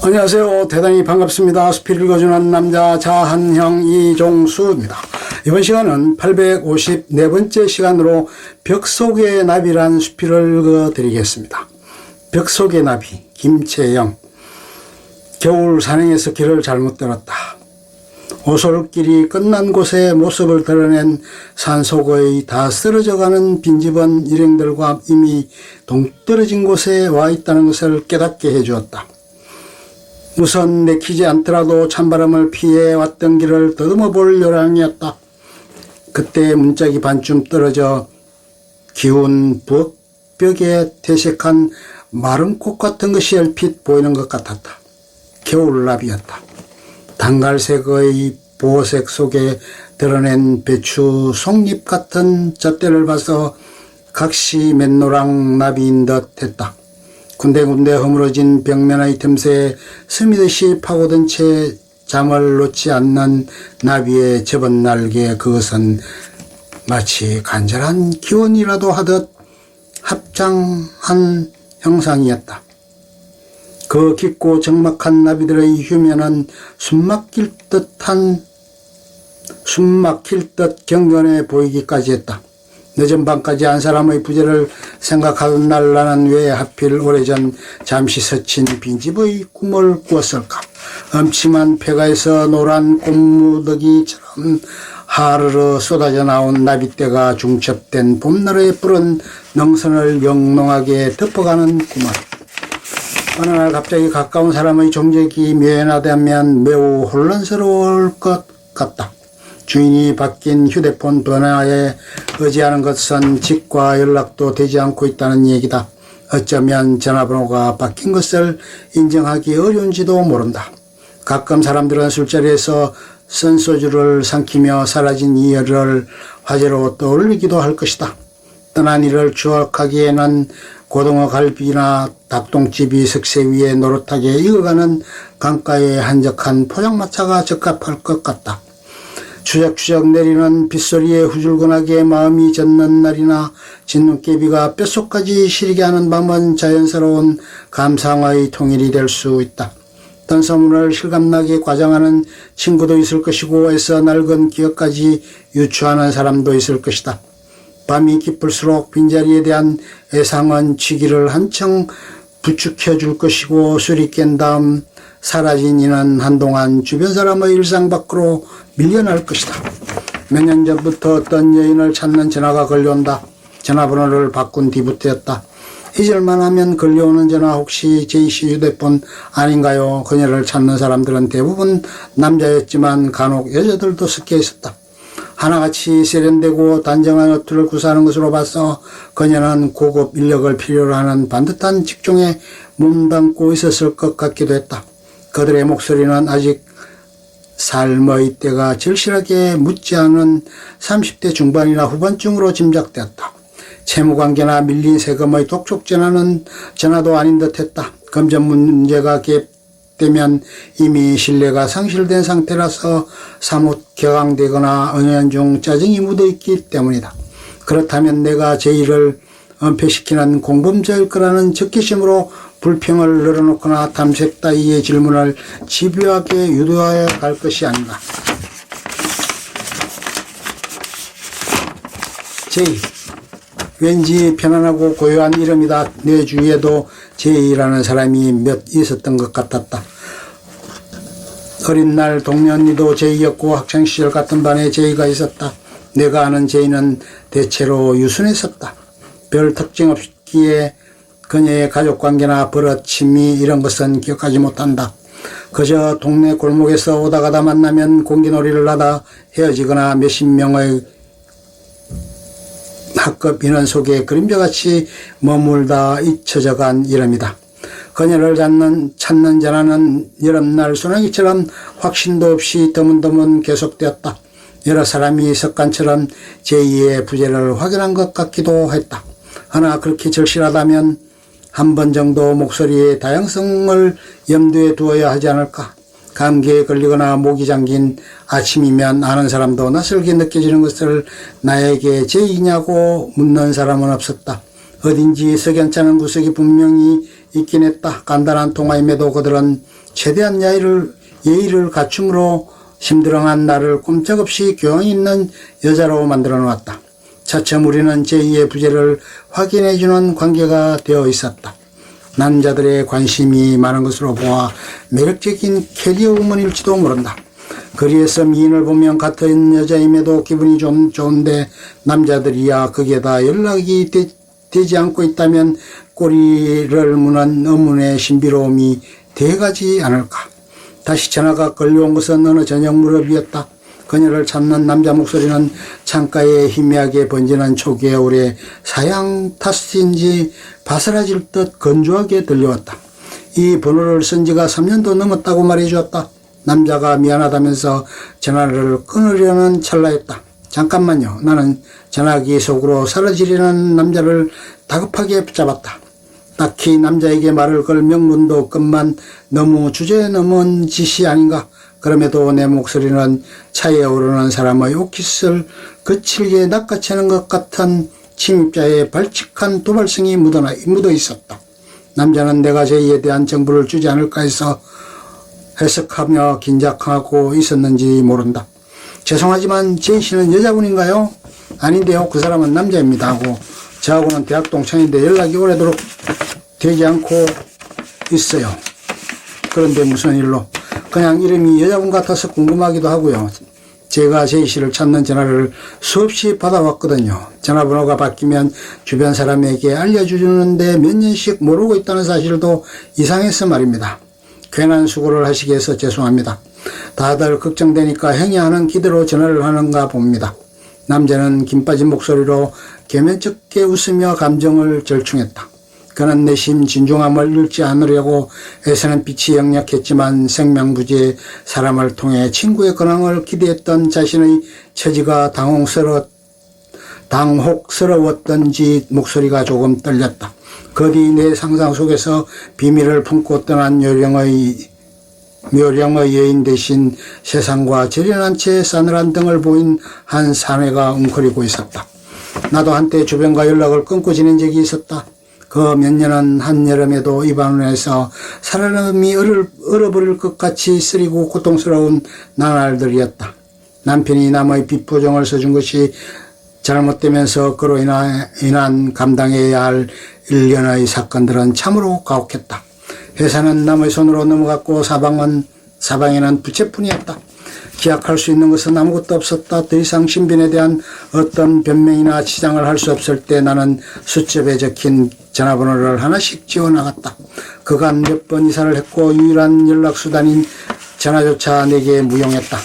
안녕하세요. 대단히 반갑습니다. 수필 읽어주는 남자 자한형 이종수입니다. 이번 시간은 854번째 시간으로 벽 속의 나비란 수필을 읽어드리겠습니다. 벽 속의 나비, 김채영. 겨울 산행에서 길을 잘못 들었다. 오솔길이 끝난 곳에 모습을 드러낸 산속의 다 쓰러져가는 빈집은 일행들과 이미 동떨어진 곳에 와 있다는 것을 깨닫게 해주었다. 우선 내키지 않더라도 찬바람을 피해 왔던 길을 더듬어 볼 요량이었다. 그때 문짝이 반쯤 떨어져 기운 벽에 퇴색한 마른 꽃 같은 것이 얼핏 보이는 것 같았다. 겨울나비였다. 단갈색의 보호색 속에 드러낸 배추 속잎 같은 잣대를 봐서 각시 맨노랑 나비인 듯 했다. 군데군데 허물어진 벽면의 틈새에 스미듯이 파고든 채 잠을 놓지 않는 나비의 접은 날개, 그것은 마치 간절한 기원이라도 하듯 합장한 형상이었다. 그 깊고 적막한 나비들의 휴면은 숨막힐 듯 경건해 보이기까지 했다. 늦은 밤까지 한 사람의 부재를 생각하던 날 나는 왜 하필 오래전 잠시 스친 빈집의 꿈을 꾸었을까. 엄침한 폐가에서 노란 꽃무더기처럼 하르르 쏟아져 나온 나비떼가 중첩된 봄날의 푸른 능선을 영롱하게 덮어가는 꿈을. 어느 날 갑자기 가까운 사람의 종적이 묘연하다면 매우 혼란스러울 것 같다. 주인이 바뀐 휴대폰 번호에 의지하는 것은 집과 연락도 되지 않고 있다는 얘기다. 어쩌면 전화번호가 바뀐 것을 인정하기 어려운지도 모른다. 가끔 사람들은 술자리에서 쓴소주를 삼키며 사라진 이야기를 화제로 떠올리기도 할 것이다. 떠난 이를 추억하기에는 고등어 갈비나 닭똥집이 석쇠 위에 노릇하게 익어가는 강가의 한적한 포장마차가 적합할 것 같다. 추적추적 내리는 빗소리에 후줄근하게 마음이 젖는 날이나 진눈깨비가 뼛속까지 시리게 하는 밤은 자연스러운 감상의 통일이 될 수 있다. 던서문을 실감나게 과장하는 친구도 있을 것이고 애써 낡은 기억까지 유추하는 사람도 있을 것이다. 밤이 깊을수록 빈자리에 대한 애상은 취기를 한층 부축해 줄 것이고 술이 깬 다음 사라진 이는 한동안 주변 사람의 일상 밖으로 밀려날 것이다. 몇 년 전부터 어떤 여인을 찾는 전화가 걸려온다. 전화번호를 바꾼 뒤부터였다. 잊을만 하면 걸려오는 전화 혹시 제이씨 휴대폰 아닌가요? 그녀를 찾는 사람들은 대부분 남자였지만 간혹 여자들도 섞여 있었다. 하나같이 세련되고 단정한 어투를 구사하는 것으로 봐서 그녀는 고급 인력을 필요로 하는 반듯한 직종에 몸담고 있었을 것 같기도 했다. 그들의 목소리는 아직 삶의 때가 절실하게 묻지 않은 30대 중반이나 후반쯤으로 짐작되었다. 채무관계나 밀린 세금의 독촉 전화도 아닌 듯했다. 금전 문제가 개입되면 이미 신뢰가 상실된 상태라서 사뭇 격앙되거나 은연중 짜증이 묻어있기 때문이다. 그렇다면 내가 제1을 은폐시키는 공범자일 거라는 적개심으로 불평을 늘어놓거나 탐색 따위의 질문을 집요하게 유도하여 갈 것이 아닌가. 제이. 왠지 편안하고 고요한 이름이다. 내 주위에도 제이라는 사람이 몇 있었던 것 같았다. 어린 날 동네 언니도 제이였고 학창시절 같은 반에 제이가 있었다. 내가 아는 제이는 대체로 유순했었다. 별 특징 없기에 그녀의 가족관계나 버릇, 취미 이런 것은 기억하지 못한다. 그저 동네 골목에서 오다가다 만나면 공기놀이를 하다 헤어지거나 몇십 명의 학급 인원 속에 그림자같이 머물다 잊혀져간 이름이다. 그녀를 찾는 전화는 여름날 소나기처럼 확신도 없이 드문드문 계속되었다. 여러 사람이 습관처럼 제2의 부재를 확인한 것 같기도 했다. 하나 그렇게 절실하다면 한 번 정도 목소리의 다양성을 염두에 두어야 하지 않을까. 감기에 걸리거나 목이 잠긴 아침이면 아는 사람도 낯설게 느껴지는 것을 나에게 제이냐고 묻는 사람은 없었다. 어딘지 석연찮은 구석이 분명히 있긴 했다. 간단한 통화임에도 그들은 최대한 예의를 갖춤으로 심드렁한 나를 꼼짝없이 교양 있는 여자로 만들어 놓았다. 차츰 우리는 제2의 부재를 확인해주는 관계가 되어 있었다. 남자들의 관심이 많은 것으로 보아 매력적인 캐리어 우먼일지도 모른다. 거리에서 미인을 보면 같은 여자임에도 기분이 좀 좋은데 남자들이야 거기에다 연락이 되지 않고 있다면 꼬리를 무는 의문의 신비로움이 대가지 않을까. 다시 전화가 걸려온 것은 어느 저녁 무렵이었다. 그녀를 찾는 남자 목소리는 창가에 희미하게 번지는 초겨울의 사양 탓인지 바스라질 듯 건조하게 들려왔다. 이 번호를 쓴 지가 3년도 넘었다고 말해주었다. 남자가 미안하다면서 전화를 끊으려는 찰나였다. 잠깐만요. 나는 전화기 속으로 사라지려는 남자를 다급하게 붙잡았다. 딱히 남자에게 말을 걸 명분도 없건만 너무 주제에 넘은 짓이 아닌가. 그럼에도 내 목소리는 차에 오르는 사람의 옷깃을 거칠게 낚아채는 것 같은 침입자의 발칙한 도발성이 묻어 있었다. 남자는 내가 제2에 대한 정보를 주지 않을까 해서 해석하며 긴장하고 있었는지 모른다. 죄송하지만 제이 씨는 여자분인가요? 아닌데요. 그 사람은 남자입니다 하고 저하고는 대학 동창인데 연락이 오래도록 되지 않고 있어요. 그런데 무슨 일로? 그냥 이름이 여자분 같아서 궁금하기도 하고요. 제가 제이 씨를 찾는 전화를 수없이 받아왔거든요. 전화번호가 바뀌면 주변 사람에게 알려주는데 몇 년씩 모르고 있다는 사실도 이상해서 말입니다. 괜한 수고를 하시게 해서 죄송합니다. 다들 걱정되니까 행여하는 기대로 전화를 하는가 봅니다. 남자는 김 빠진 목소리로 개면쩍게 웃으며 감정을 절충했다. 그는 내심 진중함을 잃지 않으려고 애쓰는 빛이 역력했지만 생명부지의 사람을 통해 친구의 근황을 기대했던 자신의 처지가 당혹스러웠던지 목소리가 조금 떨렸다. 거디 내 상상 속에서 비밀을 품고 떠난 묘령의 여인 대신 세상과 절연한 채 싸늘한 등을 보인 한 사내가 웅크리고 있었다. 나도 한때 주변과 연락을 끊고 지낸 적이 있었다. 그 몇 년은 한여름에도 입안에서 사람이 얼어버릴 것 같이 쓰리고 고통스러운 나날들이었다. 남편이 남의 빚보정을 써준 것이 잘못되면서 그로 인한 감당해야 할 일련의 사건들은 참으로 가혹했다. 회사는 남의 손으로 넘어갔고 사방에는 부채뿐이었다. 기약할 수 있는 것은 아무것도 없었다. 더 이상 신변에 대한 어떤 변명이나 치장을 할 수 없을 때 나는 수첩에 적힌 전화번호를 하나씩 지워나갔다. 그간 몇 번 이사를 했고 유일한 연락수단인 전화조차 내게 무용했다.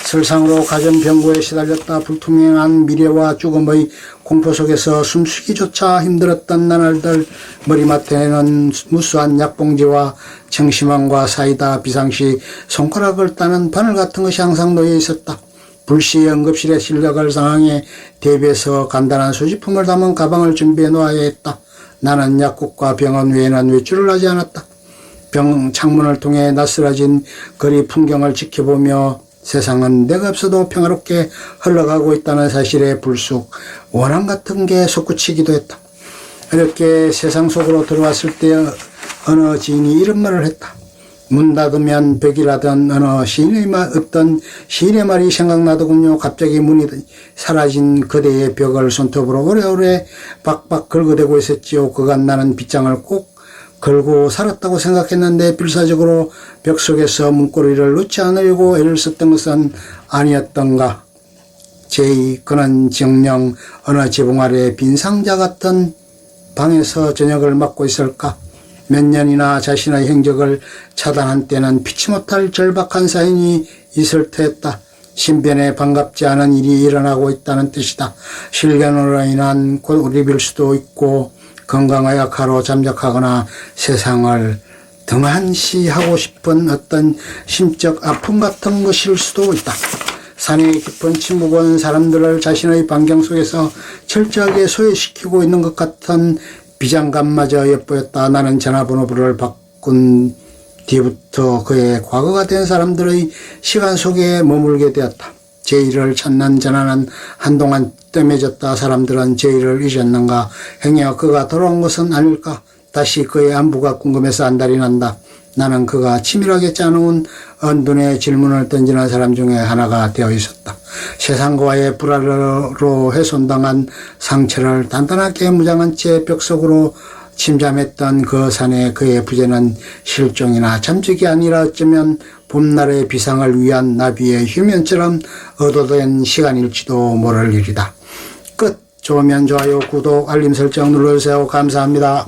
설상으로 가전병고에 시달렸다. 불투명한 미래와 죽음의 공포 속에서 숨쉬기조차 힘들었던 나날들, 머리맡에는 무수한 약봉지와 청심환과 사이다, 비상시 손가락을 따는 바늘 같은 것이 항상 놓여 있었다. 불시 응급실에 실려갈 상황에 대비해서 간단한 소지품을 담은 가방을 준비해 놓아야 했다. 나는 약국과 병원 외에는 외출을 하지 않았다. 창문을 통해 낯설어진 거리 풍경을 지켜보며 세상은 내가 없어도 평화롭게 흘러가고 있다는 사실에 불쑥 원한 같은 게 솟구치기도 했다. 이렇게 세상 속으로 들어왔을 때 어느 지인이 이런 말을 했다. 문 닫으면 벽이라던 어떤 시인의 말이 생각나더군요. 갑자기 문이 사라진 그대의 벽을 손톱으로 오래오래 박박 긁어대고 있었지요. 그간 나는 빗장을 꼭 걸고 살았다고 생각했는데 필사적으로 벽 속에서 문고리를 놓지 않으려고 애를 썼던 것은 아니었던가. 그는 정녕 어느 지붕 아래 빈 상자 같은 방에서 저녁을 맞고 있을까. 몇 년이나 자신의 행적을 차단한 때는 피치 못할 절박한 사연이 있을 테였다. 신변에 반갑지 않은 일이 일어나고 있다는 뜻이다. 실견으로 인한 고립일 수도 있고 건강의 악화로 잠적하거나 세상을 등한시하고 싶은 어떤 심적 아픔 같은 것일 수도 있다. 산의 깊은 침묵은 사람들을 자신의 반경 속에서 철저하게 소외시키고 있는 것 같은 비장감마저 엿보였다. 나는 전화번호를 바꾼 뒤부터 그의 과거가 된 사람들의 시간 속에 머물게 되었다. 제이를 찾는 전화는 한동안 뜸해졌다. 사람들은 제이를 잊었는가? 행여 그가 돌아온 것은 아닐까? 다시 그의 안부가 궁금해서 안달이 난다. 나는 그가 치밀하게 짜놓은 언둔의 질문을 던지는 사람 중에 하나가 되어 있었다. 세상과의 불화로 훼손당한 상처를 단단하게 무장한 채 벽 속으로 침잠했던 그 산에 그의 부재는 실종이나 잠적이 아니라 어쩌면 봄날의 비상을 위한 나비의 휴면처럼 얻어된 시간일지도 모를 일이다. 끝. 좋으면 좋아요, 구독, 알림 설정 눌러주세요. 감사합니다.